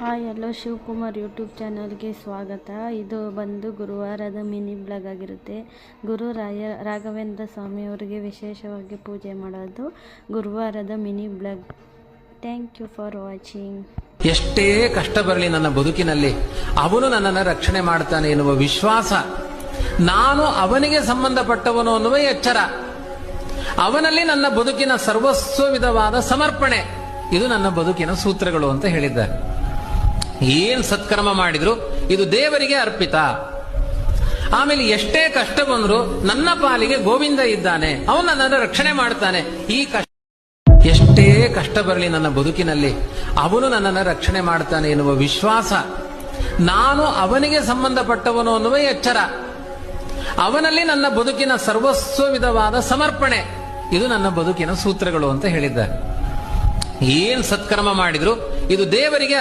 Hi hello Shivakumar YouTube ಚಾನಲ್ಗೆ ಸ್ವಾಗತ. ಇದು ಬಂದು ಗುರುವಾರದ ಮಿನಿ ಬ್ಲಾಗ್ ಆಗಿರುತ್ತೆ. ಗುರು ರಾಘವೇಂದ್ರ ಸ್ವಾಮಿಯವರಿಗೆ ವಿಶೇಷವಾಗಿ ಪೂಜೆ ಮಾಡೋದು ಗುರುವಾರದ mini vlog. Thank you for watching. ಎಷ್ಟೇ ಕಷ್ಟ ಬರಲಿ ನನ್ನ ಬದುಕಿನಲ್ಲಿ ಅವನು ನನ್ನನ್ನು ರಕ್ಷಣೆ ಮಾಡ್ತಾನೆ ಎನ್ನುವ ವಿಶ್ವಾಸ, ನಾನು ಅವನಿಗೆ ಸಂಬಂಧಪಟ್ಟವನು ಅನ್ನುವ ಎಚ್ಚರ, ಅವನಲ್ಲಿ ನನ್ನ ಬದುಕಿನ ಸರ್ವಸ್ವ ವಿಧವಾದ ಸಮರ್ಪಣೆ, ಇದು ನನ್ನ ಬದುಕಿನ ಸೂತ್ರಗಳು ಅಂತ ಹೇಳಿದ್ದಾರೆ. ಏನ್ ಸತ್ಕರ್ಮ ಮಾಡಿದ್ರು ಇದು ದೇವರಿಗೆ ಅರ್ಪಿತ. ಆಮೇಲೆ ಎಷ್ಟೇ ಕಷ್ಟ ಬಂದ್ರು ನನ್ನ ಪಾಲಿಗೆ ಗೋವಿಂದ ಇದ್ದಾನೆ, ಅವನು ನನ್ನನ್ನು ರಕ್ಷಣೆ ಮಾಡ್ತಾನೆ. ಈ ಕಷ್ಟ ಎಷ್ಟೇ ಕಷ್ಟ ಬರಲಿ ನನ್ನ ಬದುಕಿನಲ್ಲಿ ಅವನು ನನ್ನನ್ನು ರಕ್ಷಣೆ ಮಾಡ್ತಾನೆ ಎನ್ನುವ ವಿಶ್ವಾಸ, ನಾನು ಅವನಿಗೆ ಸಂಬಂಧಪಟ್ಟವನು ಅನ್ನುವ ಎಚ್ಚರ, ಅವನಲ್ಲಿ ನನ್ನ ಬದುಕಿನ ಸರ್ವಸ್ವ ವಿಧವಾದ ಸಮರ್ಪಣೆ, ಇದು ನನ್ನ ಬದುಕಿನ ಸೂತ್ರಗಳು ಅಂತ ಹೇಳಿದ್ದಾರೆ. ಏನ್ ಸತ್ಕರ್ಮ ಮಾಡಿದ್ರು ಇದು ದೇವರಿಗೆ